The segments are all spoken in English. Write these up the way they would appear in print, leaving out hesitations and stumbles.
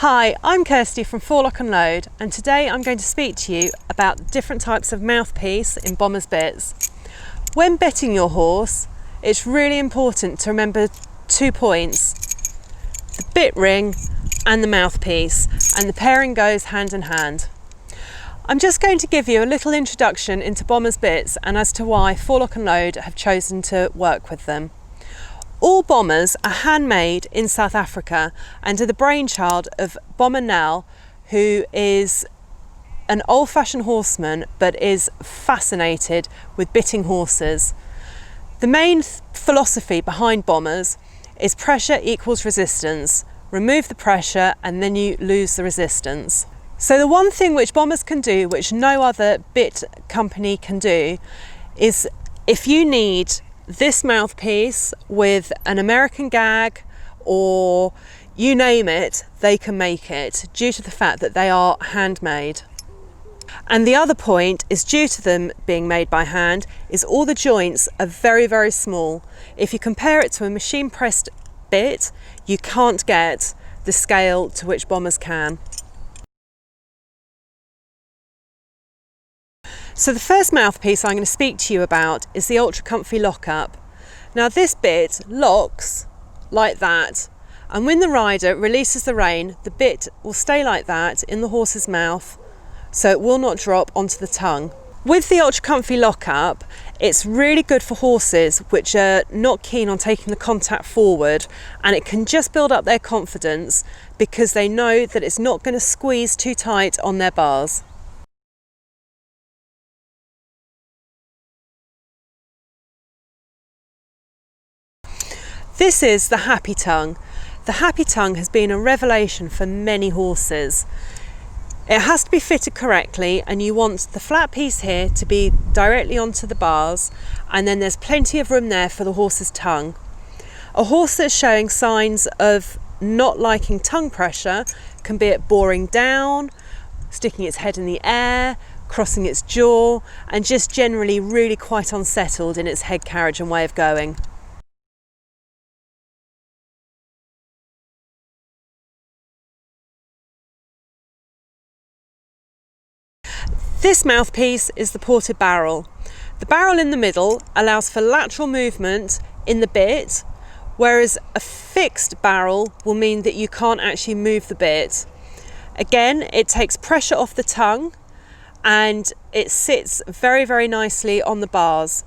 Hi, I'm Kirsty from Forelock and Load, and today I'm going to speak to you about different types of mouthpiece in bomber's bits. When bitting your horse, it's really important to remember 2 points: the bit ring and the mouthpiece, and the pairing goes hand in hand. I'm just going to give you a little introduction into bomber's bits and as to why Forelock and Load have chosen to work with them. All bombers are handmade in South Africa and are the brainchild of Bomber Nel, who is an old-fashioned horseman but is fascinated with bitting horses. The main philosophy behind bombers is pressure equals resistance. Remove the pressure and then you lose the resistance. So the one thing which bombers can do, which no other bit company can do, is if you need this mouthpiece with an American gag or you name it, they can make it due to the fact that they are handmade. And the other point is, due to them being made by hand, is all the joints are very, very small. If you compare it to a machine pressed bit, you can't get the scale to which bombers can. So the first mouthpiece I'm going to speak to you about is the ultra comfy lockup. Now this bit locks like that, and when the rider releases the rein, the bit will stay like that in the horse's mouth, so it will not drop onto the tongue. With the ultra comfy lockup, it's really good for horses which are not keen on taking the contact forward, and it can just build up their confidence because they know that it's not going to squeeze too tight on their bars. This is the happy tongue. The happy tongue has been a revelation for many horses. It has to be fitted correctly, and you want the flat piece here to be directly onto the bars, and then there's plenty of room there for the horse's tongue. A horse that's showing signs of not liking tongue pressure can be it boring down, sticking its head in the air, crossing its jaw, and just generally really quite unsettled in its head carriage and way of going. This mouthpiece is the ported barrel. The barrel in the middle allows for lateral movement in the bit, whereas a fixed barrel will mean that you can't actually move the bit. Again, it takes pressure off the tongue and it sits very, very nicely on the bars.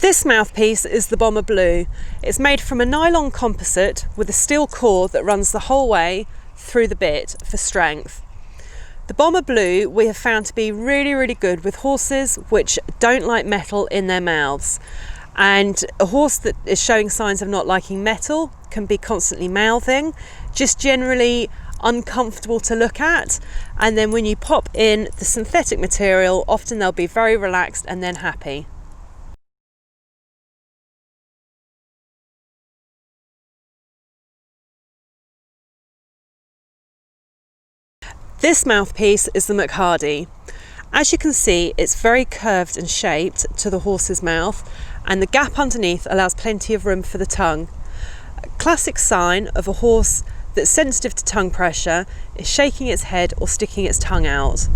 This mouthpiece is the Bomber Blue. It's made from a nylon composite with a steel core that runs the whole way through the bit for strength. The Bomber Blue we have found to be really, really good with horses which don't like metal in their mouths. And a horse that is showing signs of not liking metal can be constantly mouthing, just generally uncomfortable to look at. And then when you pop in the synthetic material, often they'll be very relaxed and then happy. This mouthpiece is the McHardy. As you can see, it's very curved and shaped to the horse's mouth, and the gap underneath allows plenty of room for the tongue. A classic sign of a horse that's sensitive to tongue pressure is shaking its head or sticking its tongue out.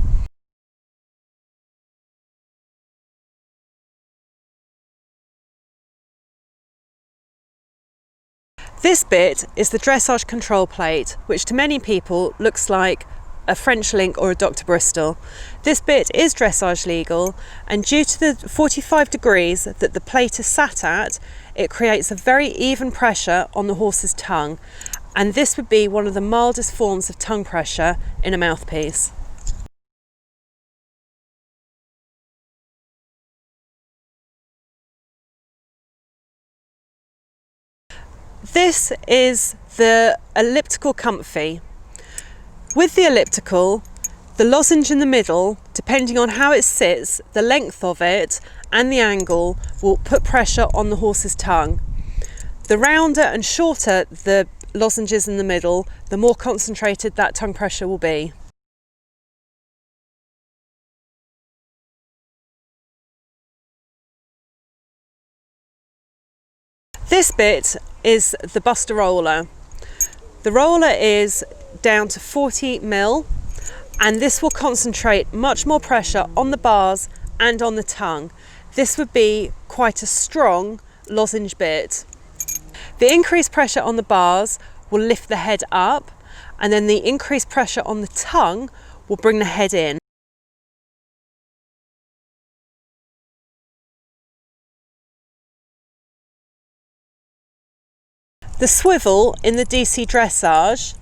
This bit is the dressage control plate, which to many people looks like a French link or a Dr. Bristol. This bit is dressage legal, and due to the 45 degrees that the plate is sat at, it creates a very even pressure on the horse's tongue, and this would be one of the mildest forms of tongue pressure in a mouthpiece. This is the elliptical comfy. With the elliptical, the lozenge in the middle, depending on how it sits, the length of it and the angle will put pressure on the horse's tongue. The rounder and shorter the lozenges in the middle, the more concentrated that tongue pressure will be. This bit is the Buster roller. The roller is down to 40 mil, and this will concentrate much more pressure on the bars and on the tongue. This would be quite a strong lozenge bit. The increased pressure on the bars will lift the head up, and then the increased pressure on the tongue will bring the head in. The swivel in the DC Dressage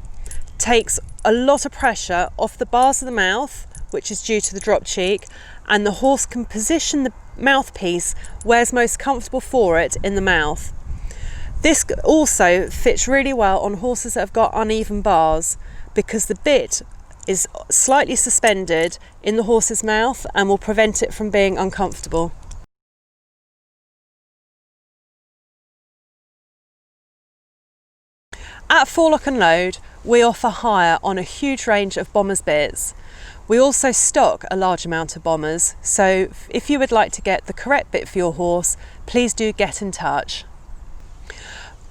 takes a lot of pressure off the bars of the mouth, which is due to the drop cheek, and the horse can position the mouthpiece where it's most comfortable for it in the mouth. This also fits really well on horses that have got uneven bars, because the bit is slightly suspended in the horse's mouth and will prevent it from being uncomfortable. At Forelock and Load, we offer hire on a huge range of bombers bits. We also stock a large amount of bombers, so if you would like to get the correct bit for your horse, please do get in touch.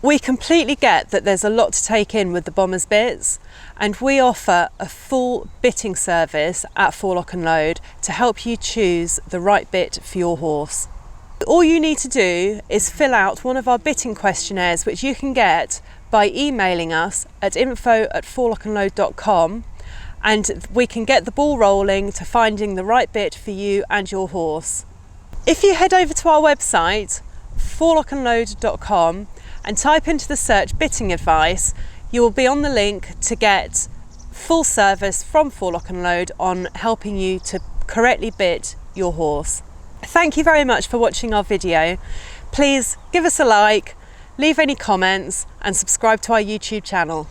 We completely get that there's a lot to take in with the bombers bits, and we offer a full bitting service at Forelock and Load to help you choose the right bit for your horse. All you need to do is fill out one of our bitting questionnaires, which you can get by emailing us at info@forelockandload.com, and we can get the ball rolling to finding the right bit for you and your horse. If you head over to our website, forelockandload.com, and type into the search bitting advice, you will be on the link to get full service from Forelock and Load on helping you to correctly bit your horse. Thank you very much for watching our video. Please give us a like, leave any comments and subscribe to our YouTube channel.